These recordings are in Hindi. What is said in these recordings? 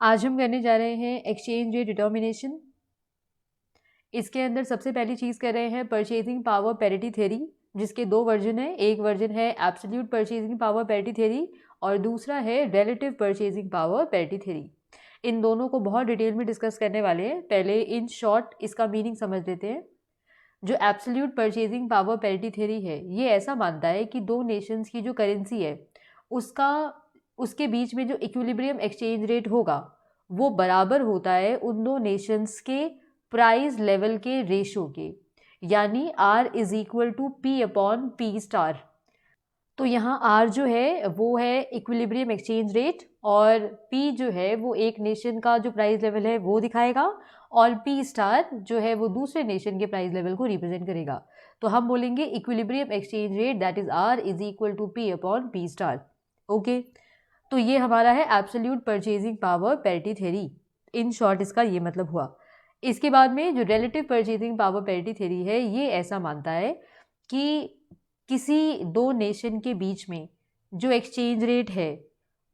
आज हम करने जा रहे हैं एक्सचेंज रेट डिटर्मिनेशन। इसके अंदर सबसे पहली चीज़ कर रहे हैं परचेजिंग पावर पैरिटी थ्योरी, जिसके दो वर्जन है। एक वर्जन है absolute purchasing power parity theory और दूसरा है relative purchasing power parity theory. इन दोनों को बहुत डिटेल में डिस्कस करने वाले हैं। पहले इन शॉर्ट इसका मीनिंग समझ लेते हैं। जो absolute purchasing power parity theory है, ये ऐसा मानता है कि दो नेशंस की जो करेंसी है उसका उसके बीच में जो इक्विलिब्रियम एक्सचेंज रेट होगा वो बराबर होता है उन दो नेशंस के प्राइस लेवल के रेशो के, यानी R is equal to P upon P star. तो यहाँ R जो है वो है इक्विलिब्रियम एक्सचेंज रेट और P जो है वो एक नेशन का जो प्राइस लेवल है वो दिखाएगा और P स्टार जो है वो दूसरे नेशन के प्राइस लेवल को रिप्रेजेंट करेगा। तो हम बोलेंगे equilibrium exchange rate that is R is equal to P upon P star. Okay, तो ये हमारा है absolute purchasing power parity theory. In short इसका ये मतलब हुआ। इसके बाद में जो relative purchasing power parity theory है, ये ऐसा मानता है कि किसी दो नेशन के बीच में जो एक्सचेंज रेट है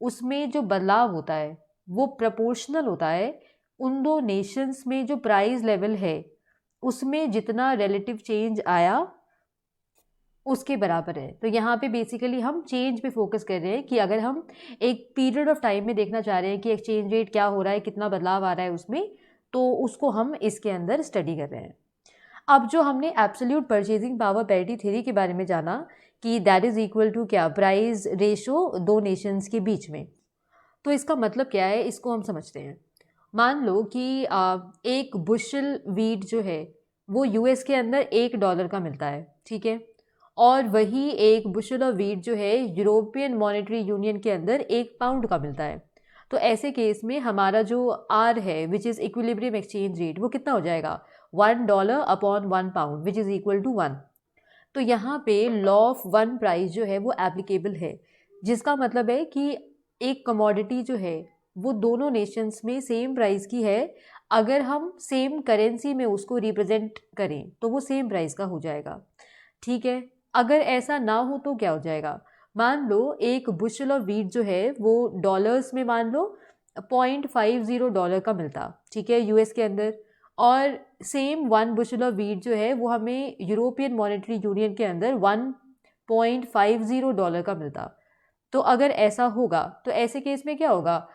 उसमें जो बदलाव होता है वो प्रोपोर्शनल होता है उन दो नेशंस में जो प्राइस लेवल है उसमें जितना रिलेटिव चेंज आया उसके बराबर है। तो यहाँ पे बेसिकली हम चेंज पे फोकस कर रहे हैं कि अगर हम एक पीरियड ऑफ टाइम में देखना चाह रहे हैं कि एक्सचेंज रेट क्या हो रहा है, कितना बदलाव आ रहा है उसमें, तो उसको हम इसके अंदर स्टडी कर रहे हैं। अब जो हमने absolute purchasing power parity theory के बारे में जाना कि दैट इज इक्वल टू क्या, प्राइस रेशो दो नेशंस के बीच में। तो इसका मतलब क्या है, इसको हम समझते हैं। मान लो कि एक बुशल वीट जो है वो यूएस के अंदर $1 का मिलता है, ठीक है, और वही एक बुशल ऑफ वीट जो है यूरोपियन मॉनेटरी यूनियन के अंदर £1 का मिलता है। तो ऐसे केस में हमारा जो आर है which is equilibrium exchange rate वो कितना हो जाएगा, $1 upon £1 which is equal to 1। तो यहाँ पे लॉ ऑफ वन प्राइस जो है वो एप्लीकेबल है, जिसका मतलब है कि एक कमोडिटी जो है वो दोनों नेशंस में सेम प्राइस की है, अगर हम सेम करेंसी में उसको रिप्रेजेंट करें तो वो सेम प्राइस का हो जाएगा, ठीक है। अगर ऐसा ना हो तो क्या हो जाएगा, मान लो एक बुशल ऑफ वीट जो है वो डॉलर्स में मान लो $0.50 का मिलता, ठीक है, यूएस के अंदर, और सेम 1 बुशल ऑफ वीट जो है वो हमें यूरोपियन मॉनेटरी यूनियन के अंदर $1.50 का मिलता। तो अगर ऐसा होगा तो ऐसे केस में क्या होगा,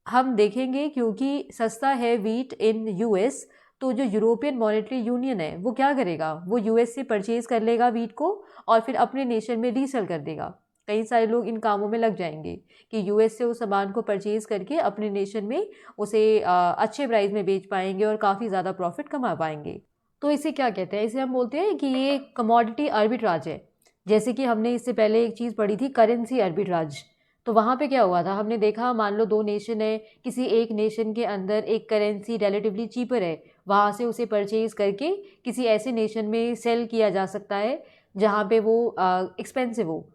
हम देखेंगे क्योंकि सस्ता है वीट इन यूएस, तो जो यूरोपियन मॉनेटरी यूनियन है वो क्या करेगा, वो यूएस से परचेज कर लेगा वीट को और फिर अपने नेशन में रीसेल कर देगा। कई सारे लोग इन कामों में लग जाएंगे कि यूएस से उस सामान को परचेज करके अपने नेशन में उसे अच्छे प्राइस में बेच पाएंगे और काफ़ी ज़्यादा प्रॉफिट कमा पाएंगे। तो इसे क्या कहते हैं, इसे हम बोलते हैं कि ये कमोडिटी आर्बिट्राज है। जैसे कि हमने इससे पहले एक चीज़ पढ़ी थी, करेंसी आर्बिट्राज। तो वहाँ पे क्या हुआ था, हमने देखा मान लो दो नेशन है, किसी एक नेशन के अंदर एक करेंसी रिलेटिवली चीपर है, वहाँ से उसे परचेज करके किसी ऐसे नेशन में सेल किया जा सकता है जहाँ पे वो एक्सपेंसिव हो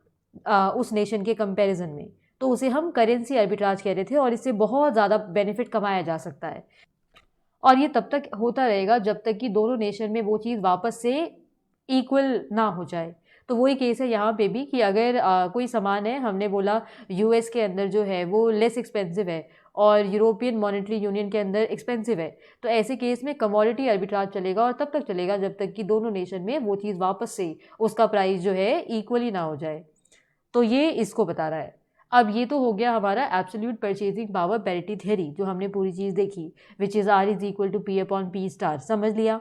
उस नेशन के कंपैरिजन में। तो उसे हम करेंसी आर्बिट्राज कह रहे थे और इससे बहुत ज़्यादा बेनिफिट कमाया जा सकता है। और ये तब तक होता रहेगा जब तक कि दोनों नेशन में वो चीज़ वापस से इक्वल ना हो जाए। तो वही केस है यहाँ पे भी कि अगर कोई सामान है, हमने बोला यूएस के अंदर जो है वो लेस एक्सपेंसिव है और यूरोपियन मॉनेटरी यूनियन के अंदर एक्सपेंसिव है, तो ऐसे केस में कमोडिटी आर्बिट्राज चलेगा और तब तक चलेगा जब तक कि दोनों नेशन में वो चीज़ वापस से उसका प्राइस जो है इक्वली ना हो जाए। तो ये इसको बता रहा है। अब ये तो हो गया हमारा absolute purchasing power parity theory, जो हमने पूरी चीज़ देखी, which is R is equal to P upon P star, समझ लिया।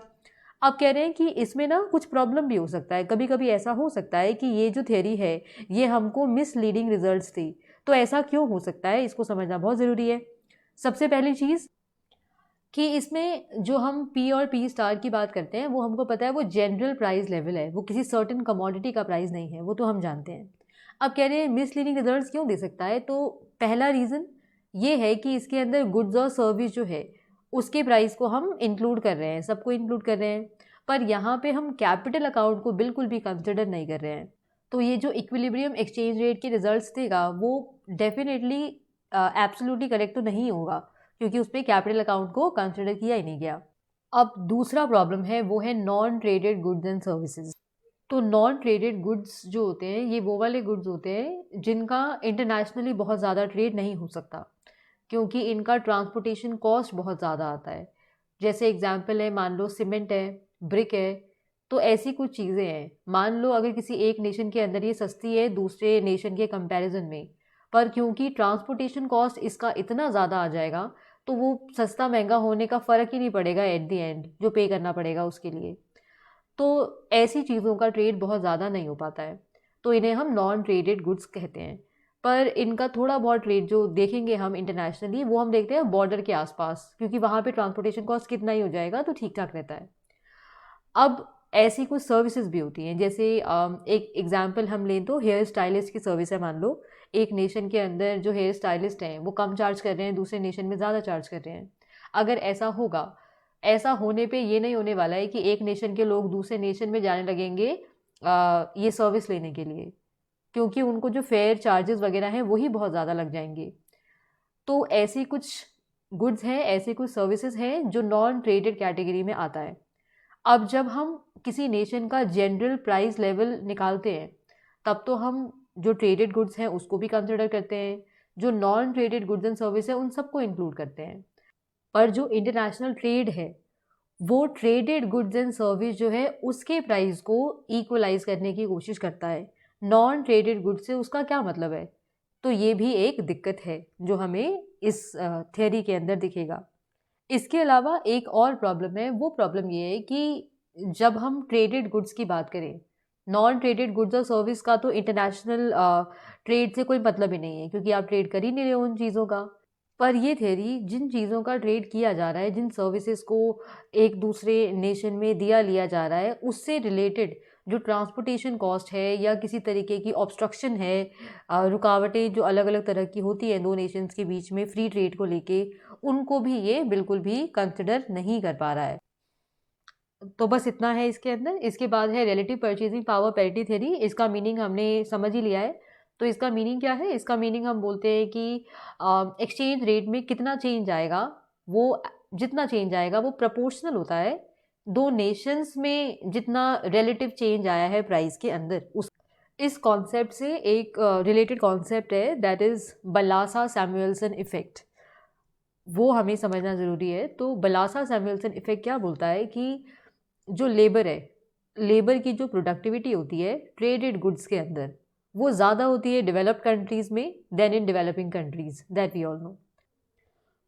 अब कह रहे हैं कि इसमें ना कुछ प्रॉब्लम भी हो सकता है, कभी कभी ऐसा हो सकता है कि ये जो थ्योरी है ये हमको मिसलीडिंग रिजल्ट्स दी। तो ऐसा क्यों हो सकता है, इसको समझना बहुत ज़रूरी है। सबसे पहली चीज़ कि इसमें जो हम P और P स्टार की बात करते हैं वो हमको पता है वो जनरल प्राइस लेवल है, वो किसी सर्टेन कमोडिटी का प्राइस नहीं है, वो तो हम जानते हैं। अब कह रहे हैं मिसलीडिंग रिजल्ट्स क्यों दे सकता है, तो पहला रीज़न ये है कि इसके अंदर गुड्स और सर्विस जो है उसके प्राइस को हम इंक्लूड कर रहे हैं, सबको इंक्लूड कर रहे हैं, पर यहाँ पे हम कैपिटल अकाउंट को बिल्कुल भी कंसिडर नहीं कर रहे हैं। तो ये जो इक्विलिब्रियम एक्सचेंज रेट के रिजल्ट्स देगा वो डेफिनेटली एब्सोल्युटली करेक्ट तो नहीं होगा, क्योंकि उसमें कैपिटल अकाउंट को कंसिडर किया ही नहीं गया। अब दूसरा प्रॉब्लम है वो है non traded goods and services. तो नॉन ट्रेडेड गुड्स जो होते हैं ये वो वाले गुड्स होते हैं जिनका इंटरनेशनली बहुत ज़्यादा ट्रेड नहीं हो सकता। क्योंकि इनका ट्रांसपोर्टेशन कॉस्ट बहुत ज़्यादा आता है। जैसे एग्जांपल है, मान लो सीमेंट है, ब्रिक है, तो ऐसी कुछ चीज़ें हैं। मान लो अगर किसी एक नेशन के अंदर ये सस्ती है दूसरे नेशन के कंपैरिजन में, पर क्योंकि ट्रांसपोर्टेशन कॉस्ट इसका इतना ज़्यादा आ जाएगा तो वो सस्ता महंगा होने का फ़र्क ही नहीं पड़ेगा एट द एंड, जो पे करना पड़ेगा उसके लिए। तो ऐसी चीज़ों का ट्रेड बहुत ज़्यादा नहीं हो पाता है, तो इन्हें हम नॉन ट्रेडेड गुड्स कहते हैं। पर इनका थोड़ा बहुत ट्रेड जो देखेंगे हम इंटरनेशनली, वो हम देखते हैं बॉर्डर के आसपास, क्योंकि वहाँ पे ट्रांसपोर्टेशन कॉस्ट कितना ही हो जाएगा तो ठीक ठाक रहता है। अब ऐसी कुछ सर्विसेज भी होती हैं, जैसे एक एग्जांपल हम लें तो हेयर स्टाइलिस्ट की सर्विस है। मान लो एक नेशन के अंदर जो हेयर स्टाइलिस्ट हैं वो कम चार्ज कर रहे हैं, दूसरे नेशन में ज़्यादा चार्ज कर रहे हैं। अगर ऐसा होगा, ऐसा होने पे ये नहीं होने वाला है कि एक नेशन के लोग दूसरे नेशन में जाने लगेंगे ये सर्विस लेने के लिए, क्योंकि उनको जो फेयर चार्जेस वगैरह हैं वही बहुत ज़्यादा लग जाएंगे। तो ऐसी कुछ गुड्स हैं, ऐसी कुछ सर्विसेज हैं जो नॉन ट्रेडेड कैटेगरी में आता है। अब जब हम किसी नेशन का जनरल प्राइस लेवल निकालते हैं, तब तो हम जो ट्रेडेड गुड्स हैं उसको भी कंसिडर करते हैं, जो non traded goods and service है उन सबको इंक्लूड करते हैं। पर जो इंटरनेशनल ट्रेड है वो ट्रेडेड गुड्स एंड सर्विस जो है उसके प्राइस को इक्वलाइज करने की कोशिश करता है। नॉन ट्रेडेड गुड्स से उसका क्या मतलब है? तो ये भी एक दिक्कत है जो हमें इस थियोरी के अंदर दिखेगा। इसके अलावा एक और प्रॉब्लम है, वो प्रॉब्लम ये है कि जब हम ट्रेडेड गुड्स की बात करें, नॉन ट्रेडेड गुड्स और सर्विस का तो इंटरनेशनल ट्रेड से कोई मतलब ही नहीं है, क्योंकि आप ट्रेड कर ही नहीं रहे हो उन चीज़ों का। पर ये थियरी जिन चीज़ों का ट्रेड किया जा रहा है, जिन सर्विसेज को एक दूसरे नेशन में दिया लिया जा रहा है, उससे रिलेटेड जो ट्रांसपोर्टेशन कॉस्ट है या किसी तरीके की ऑब्स्ट्रक्शन है, रुकावटें जो अलग अलग तरह की होती हैं दो नेशंस के बीच में फ्री ट्रेड को लेके, उनको भी ये बिल्कुल भी कंसिडर नहीं कर पा रहा है। तो बस इतना है इसके अंदर। इसके बाद है relative purchasing power parity theory. इसका मीनिंग हमने समझ ही लिया है। तो इसका मीनिंग क्या है? इसका मीनिंग हम बोलते हैं कि एक्सचेंज रेट में कितना चेंज आएगा, वो जितना चेंज आएगा वो प्रपोर्शनल होता है दो नेशंस में जितना रिलेटिव चेंज आया है प्राइस के अंदर। उस इस कॉन्सेप्ट से एक रिलेटेड कॉन्सेप्ट है, दैट इज़ बलासा सैमुएल्सन इफेक्ट। वो हमें समझना ज़रूरी है। तो बलासा सैमुएल्सन इफेक्ट क्या बोलता है कि जो लेबर है, लेबर की जो प्रोडक्टिविटी होती है ट्रेडेड गुड्स के अंदर, वो ज़्यादा होती है डेवलप्ड कंट्रीज़ में than in developing countries, that we all know.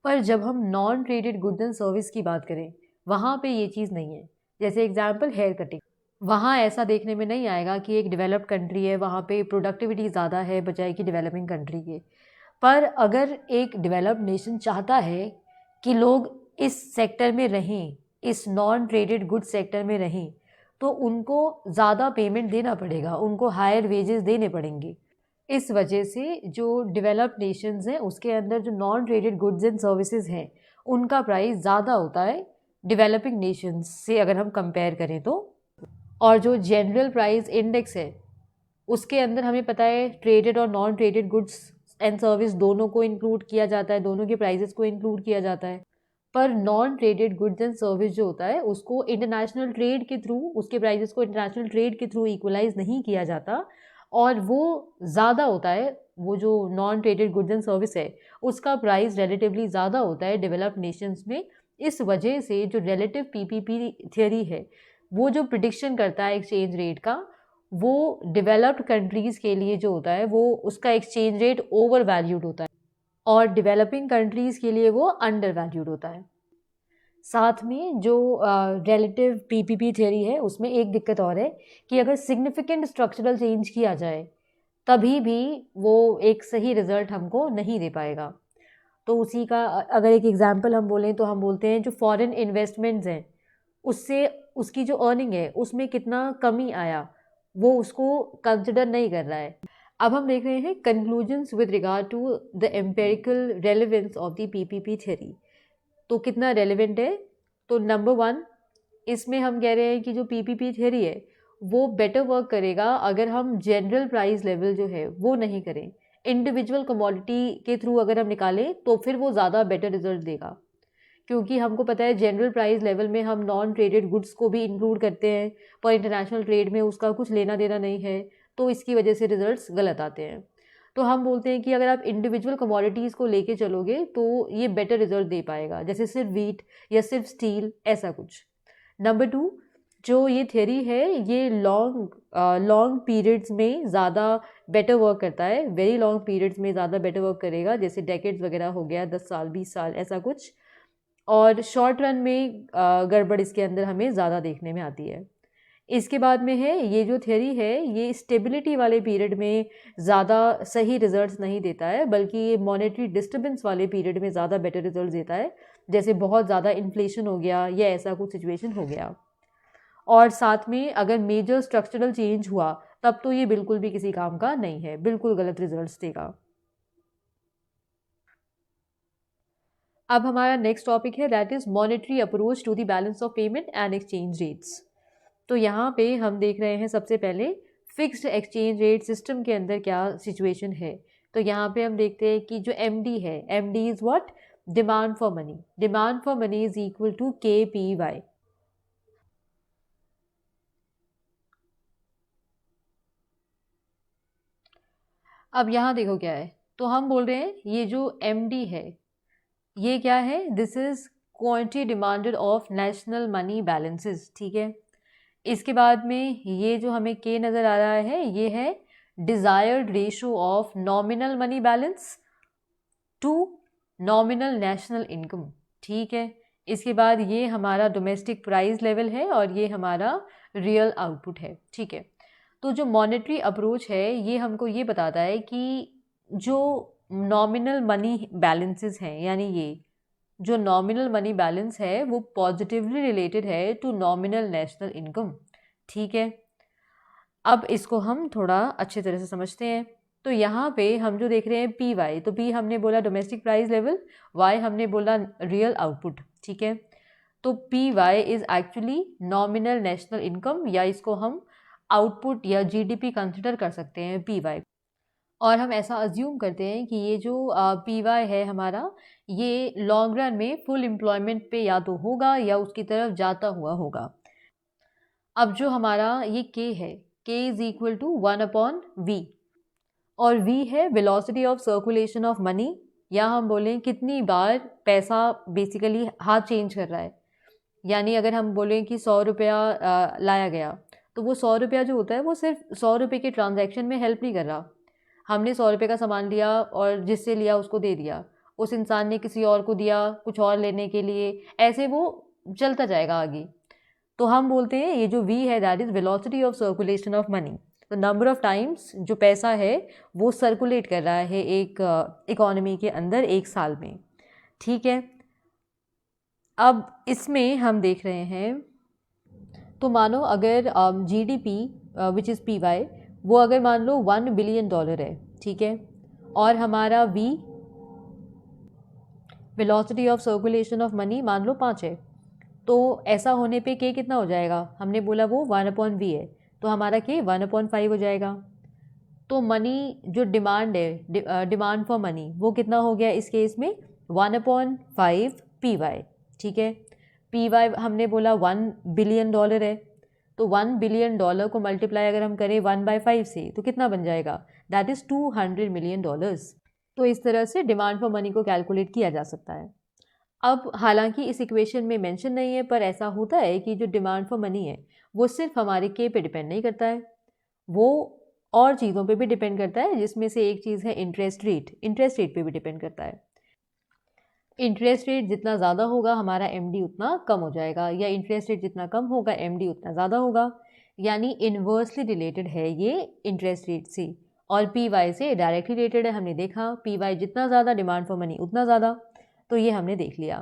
पर जब हम non traded goods and service की बात करें, वहाँ पे ये चीज़ नहीं है। जैसे एग्जांपल हेयर कटिंग, वहाँ ऐसा देखने में नहीं आएगा कि एक डेवलप्ड कंट्री है, वहाँ पे प्रोडक्टिविटी ज़्यादा है बजाय कि डेवलपिंग कंट्री के। पर अगर एक डेवलप्ड नेशन चाहता है कि लोग इस सेक्टर में रहें, इस नॉन ट्रेडेड गुड सेक्टर में रहें, तो उनको ज़्यादा पेमेंट देना पड़ेगा, उनको हायर वेजेस देने पड़ेंगे। इस वजह से जो डेवलप्ड नेशंस हैं उसके अंदर जो non traded goods and services हैं उनका प्राइस ज़्यादा होता है डेवलपिंग नेशंस से अगर हम कंपेयर करें तो। और जो जनरल प्राइस इंडेक्स है उसके अंदर हमें पता है ट्रेडेड और non traded goods and service दोनों को इंक्लूड किया जाता है, दोनों के प्राइसेस को इंक्लूड किया जाता है। पर non traded goods and service जो होता है उसको इंटरनेशनल ट्रेड के थ्रू, उसके प्राइसेस को इंटरनेशनल ट्रेड के थ्रू इक्वलाइज नहीं किया जाता, और वो ज़्यादा होता है। वो जो non traded goods and service है उसका प्राइस रिलेटिवली ज़्यादा होता है डेवलप्ड नेशंस में। इस वजह से जो रिलेटिव पीपीपी थियरी है, वो जो प्रिडिक्शन करता है एक्सचेंज रेट का, वो डेवलप्ड कंट्रीज़ के लिए जो होता है वो उसका एक्सचेंज रेट ओवर वैल्यूड होता है, और डेवलपिंग कंट्रीज़ के लिए वो अंडर वैल्यूड होता है। साथ में जो रिलेटिव पीपीपी थ्योरी है उसमें एक दिक्कत और है कि अगर सिग्निफिकेंट स्ट्रक्चरल चेंज किया जाए तभी भी वो एक सही रिजल्ट हमको नहीं दे पाएगा। तो उसी का अगर एक एग्जांपल हम बोलें तो हम बोलते हैं जो फॉरेन इन्वेस्टमेंट्स हैं उससे उसकी जो अर्निंग है उसमें कितना कमी आया, वो उसको कंसिडर नहीं कर रहा है। अब हम देख रहे हैं conclusions with regard to the empirical relevance of the PPP theory. तो कितना रेलेवेंट है? तो नंबर 1, इसमें हम कह रहे हैं कि जो पीपीपी थ्योरी है वो बेटर वर्क करेगा अगर हम जनरल प्राइस लेवल जो है वो नहीं करें, इंडिविजुअल कमोडिटी के थ्रू अगर हम निकालें तो फिर वो ज़्यादा बेटर रिजल्ट देगा। क्योंकि हमको पता है जनरल प्राइस लेवल में हम नॉन ट्रेडेड गुड्स को भी इंक्लूड करते हैं, पर इंटरनेशनल ट्रेड में उसका कुछ लेना देना नहीं है, तो इसकी वजह से रिजल्ट्स गलत आते हैं। तो हम बोलते हैं कि अगर आप इंडिविजुअल कमोडिटीज़ को लेके चलोगे तो ये बेटर रिजल्ट दे पाएगा, जैसे सिर्फ वीट या सिर्फ स्टील, ऐसा कुछ। नंबर 2, जो ये थ्योरी है ये लॉन्ग पीरियड्स में ज़्यादा बेटर वर्क करता है, वेरी लॉन्ग पीरियड्स में ज़्यादा बेटर वर्क करेगा, जैसे डेकेड्स वगैरह हो गया, 10 साल 20 साल ऐसा कुछ। और शॉर्ट रन में गड़बड़ इसके अंदर हमें ज़्यादा देखने में आती है। इसके बाद में है ये जो थ्योरी है ये स्टेबिलिटी वाले पीरियड में ज़्यादा सही रिजल्ट्स नहीं देता है, बल्कि ये मॉनेटरी डिस्टर्बेंस वाले पीरियड में ज़्यादा बेटर रिजल्ट्स देता है, जैसे बहुत ज़्यादा इन्फ्लेशन हो गया या ऐसा कुछ सिचुएशन हो गया। और साथ में अगर मेजर स्ट्रक्चरल चेंज हुआ तब तो ये बिल्कुल भी किसी काम का नहीं है, बिल्कुल गलत रिजल्ट्स देगा। अब हमारा नेक्स्ट टॉपिक है that is monetary approach to the balance of payment and exchange rates. तो यहाँ पे हम देख रहे हैं सबसे पहले फिक्स्ड एक्सचेंज रेट सिस्टम के अंदर क्या सिचुएशन है। तो यहाँ पे हम देखते हैं कि जो एमडी है, MD is what, demand for money. Demand for money is equal to KPY। अब यहाँ देखो क्या है, तो हम बोल रहे हैं ये जो एमडी है ये क्या है, this is quantity demanded of national money balances, ठीक है। इसके बाद में ये जो हमें के नज़र आ रहा है ये है desired ratio of nominal money balance to nominal national income, ठीक है। इसके बाद ये हमारा डोमेस्टिक प्राइस लेवल है और ये हमारा रियल आउटपुट है, ठीक है। तो जो मॉनेटरी अप्रोच है ये हमको ये बताता है कि जो नॉमिनल मनी बैलेंसेस हैं, यानी ये जो नॉमिनल मनी बैलेंस है वो पॉजिटिवली रिलेटेड है टू नॉमिनल नेशनल इनकम, ठीक है। अब इसको हम थोड़ा अच्छे तरह से समझते हैं। तो यहाँ पे हम जो देख रहे हैं PY, तो P हमने बोला डोमेस्टिक प्राइस लेवल, Y हमने बोला रियल आउटपुट, ठीक है। तो PY is actually nominal national income, या इसको हम आउटपुट या GDP कंसिडर कर सकते हैं PY। और हम ऐसा अज्यूम करते हैं कि ये जो PY है हमारा, ये लॉन्ग रन में फुल एम्प्लॉयमेंट पे या तो होगा या उसकी तरफ जाता हुआ होगा। अब जो हमारा ये K है, K is equal to 1/V, और V है velocity of circulation of money, या हम बोलें कितनी बार पैसा बेसिकली हाथ चेंज कर रहा है। यानी अगर हम बोलें कि 100 रुपया लाया गया, तो वो 100 रुपया जो होता है वो सिर्फ 100 रुपये के ट्रांजैक्शन में हेल्प नहीं कर रहा। हमने 100 रुपये का सामान लिया और जिससे लिया उसको दे दिया, उस इंसान ने किसी और को दिया कुछ और लेने के लिए, ऐसे वो चलता जाएगा आगे। तो हम बोलते हैं ये जो V है that is velocity of circulation of money, तो नंबर ऑफ टाइम्स जो पैसा है वो सर्कुलेट कर रहा है एक इकोनॉमी के अंदर एक साल में, ठीक है। अब इसमें हम देख रहे हैं, तो मानो अगर GDP विच इज़ PY वो अगर मान लो $1 बिलियन है, ठीक है, और हमारा V velocity of circulation of money मान लो 5 है, तो ऐसा होने पे K कितना हो जाएगा, हमने बोला वो 1/V है, तो हमारा K 1/5 हो जाएगा। तो मनी जो डिमांड है, डिमांड फॉर मनी, वो कितना हो गया इस केस में 1/5 PY, ठीक है। PY हमने बोला $1 बिलियन है, तो $1 बिलियन को मल्टीप्लाई अगर हम करें 1/5 से तो कितना बन जाएगा, दैट इज़ $200 मिलियन। तो इस तरह से डिमांड फॉर मनी को कैलकुलेट किया जा सकता है। अब हालांकि इस इक्वेशन में मेंशन नहीं है, पर ऐसा होता है कि जो डिमांड फॉर मनी है वो सिर्फ हमारे के पे डिपेंड नहीं करता है, वो और चीज़ों पे भी डिपेंड करता है, जिसमें से एक चीज़ है इंटरेस्ट रेट। इंटरेस्ट रेट पे भी डिपेंड करता है। इंटरेस्ट रेट जितना ज़्यादा होगा हमारा MD उतना कम हो जाएगा, या इंटरेस्ट रेट जितना कम होगा MD उतना ज़्यादा होगा। यानी इन्वर्सली रिलेटेड है ये इंटरेस्ट रेट से, और PY से डायरेक्टली रिलेटेड है। हमने देखा PY जितना ज़्यादा डिमांड फॉर मनी उतना ज़्यादा, तो ये हमने देख लिया।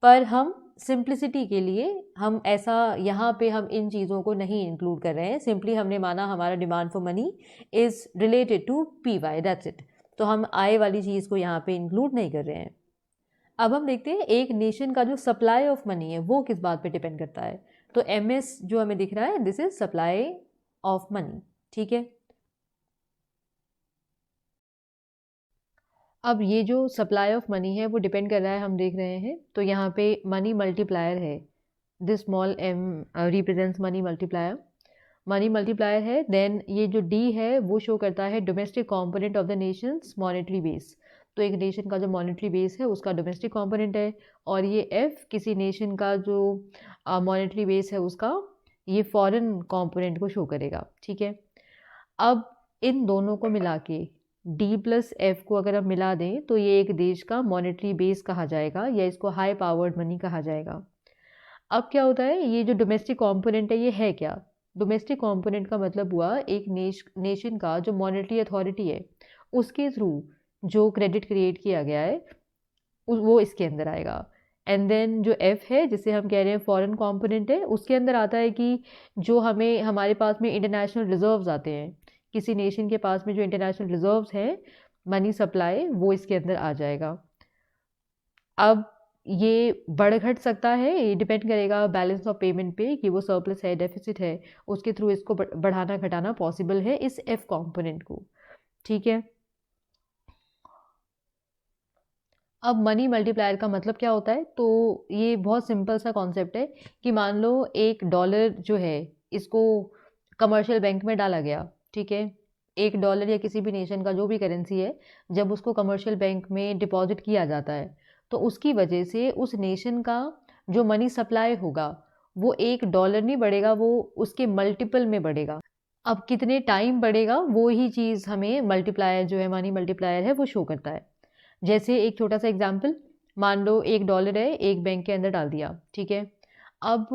पर हम सिंप्लिसिटी के लिए हम ऐसा यहाँ पे हम इन चीज़ों को नहीं इंक्लूड कर रहे हैं, सिंपली हमने माना हमारा demand for money is related to PY, that's it. तो हम आय वाली चीज़ को यहाँ पे इंक्लूड नहीं कर रहे हैं। अब हम देखते हैं एक नेशन का जो सप्लाई ऑफ मनी है वो किस बात पे डिपेंड करता है। तो MS जो हमें दिख रहा है this is supply of money, ठीक है। अब ये जो सप्लाई ऑफ मनी है वो डिपेंड कर रहा है, हम देख रहे हैं, तो यहाँ पे मनी मल्टीप्लायर है, this small m represents money multiplier. Money multiplier है, देन ये जो डी है वो शो करता है domestic component of the Nations monetary base. तो एक नेशन का जो मॉनेटरी बेस है उसका डोमेस्टिक कंपोनेंट है, और ये एफ किसी नेशन का जो मॉनेटरी बेस है उसका ये फॉरेन कंपोनेंट को शो करेगा। ठीक है, अब इन दोनों को मिला के डी प्लस एफ को अगर हम मिला दें तो ये एक देश का मॉनेटरी बेस कहा जाएगा, या इसको हाई पावर्ड मनी कहा जाएगा। अब क्या होता है, ये जो डोमेस्टिक कंपोनेंट है ये है क्या? डोमेस्टिक कंपोनेंट का मतलब हुआ एक नेशन का जो मॉनेटरी अथॉरिटी है उसके थ्रू जो क्रेडिट क्रिएट किया गया है वो इसके अंदर आएगा। एंड देन जो एफ है जिसे हम कह रहे हैं फॉरेन कंपोनेंट है, उसके अंदर आता है कि जो हमें हमारे पास में इंटरनेशनल रिजर्व्स आते हैं, किसी नेशन के पास में जो इंटरनेशनल रिजर्व्स हैं मनी सप्लाई, वो इसके अंदर आ जाएगा। अब ये बढ़ घट सकता है, ये डिपेंड करेगा बैलेंस ऑफ पेमेंट पे कि वो सरप्लस है डेफिसिट है, उसके थ्रू इसको बढ़ाना घटाना पॉसिबल है इस एफ कंपोनेंट को। ठीक है, अब मनी मल्टीप्लायर का मतलब क्या होता है? तो ये बहुत सिंपल सा कॉन्सेप्ट है कि मान लो $1 जो है इसको कमर्शियल बैंक में डाला गया। ठीक है, $1 या किसी भी नेशन का जो भी करेंसी है जब उसको कमर्शियल बैंक में डिपॉजिट किया जाता है तो उसकी वजह से उस नेशन का जो मनी सप्लाई होगा वो $1 नहीं बढ़ेगा, वो उसके मल्टीपल में बढ़ेगा। अब कितने टाइम बढ़ेगा वो ही चीज़ हमें मल्टीप्लायर जो है मनी मल्टीप्लायर है वो शो करता है। जैसे एक छोटा सा एग्जाम्पल, मान लो $1 है एक बैंक के अंदर डाल दिया। ठीक है, अब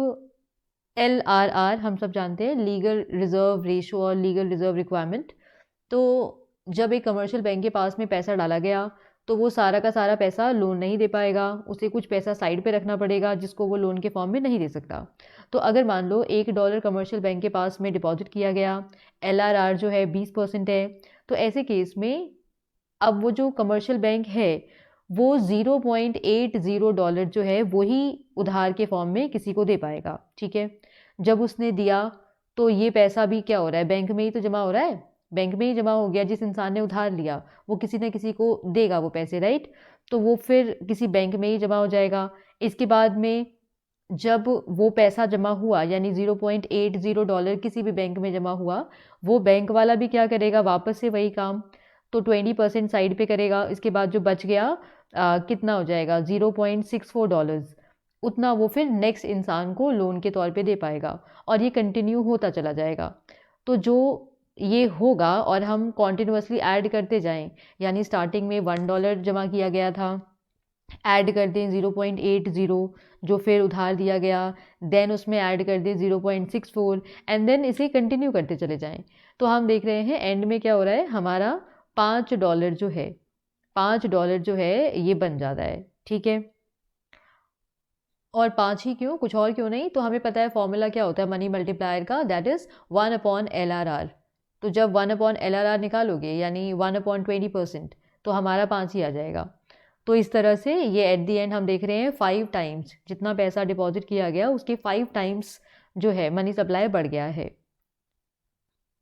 LRR हम सब जानते हैं, लीगल रिजर्व रेशो और लीगल रिजर्व रिक्वायरमेंट। तो जब एक कमर्शियल बैंक के पास में पैसा डाला गया तो वो सारा का सारा पैसा लोन नहीं दे पाएगा, उसे कुछ पैसा साइड पे रखना पड़ेगा जिसको वो लोन के फॉर्म में नहीं दे सकता। तो अगर मान लो $1 कमर्शियल बैंक के पास में डिपॉजिट किया गया, LRR जो है 20% है, तो ऐसे केस में अब वो जो कमर्शियल बैंक है वो $0.80 जो है वही उधार के फॉर्म में किसी को दे पाएगा। ठीक है, जब उसने दिया तो ये पैसा भी क्या हो रहा है, बैंक में ही तो जमा हो रहा है, बैंक में ही जमा हो गया। जिस इंसान ने उधार लिया वो किसी न किसी को देगा वो पैसे, राइट? तो वो फिर किसी बैंक में ही जमा हो जाएगा। इसके बाद में जब वो पैसा जमा हुआ यानी $0.80 किसी भी बैंक में जमा हुआ, वो बैंक वाला भी क्या करेगा, वापस से वही काम, तो 20% साइड पे करेगा। इसके बाद जो बच गया कितना हो जाएगा, $0.64, उतना वो फिर नेक्स्ट इंसान को लोन के तौर पे दे पाएगा, और ये कंटिन्यू होता चला जाएगा। तो जो ये होगा और हम कॉन्टिन्यूसली ऐड करते जाएं, यानी स्टार्टिंग में $1 जमा किया गया था, ऐड कर दें 0.80 जो फिर उधार दिया गया, देन उसमें ऐड कर दें 0.64, एंड देन इसे कंटिन्यू करते चले जाएं। तो हम देख रहे हैं एंड में क्या हो रहा है, हमारा $5 जो है, $5 जो है ये बन जाता है। ठीक है, और 5 ही क्यों, कुछ और क्यों नहीं, तो हमें पता है फॉर्मूला क्या होता है मनी मल्टीप्लायर का, दैट इज़ 1/LRR। तो जब 1/LRR निकालोगे यानी 1/20%, तो हमारा 5 ही आ जाएगा। तो इस तरह से ये एट दी एंड हम देख रहे हैं 5 टाइम्स जितना पैसा डिपॉजिट किया गया उसके 5 टाइम्स जो है मनी सप्लाई बढ़ गया है।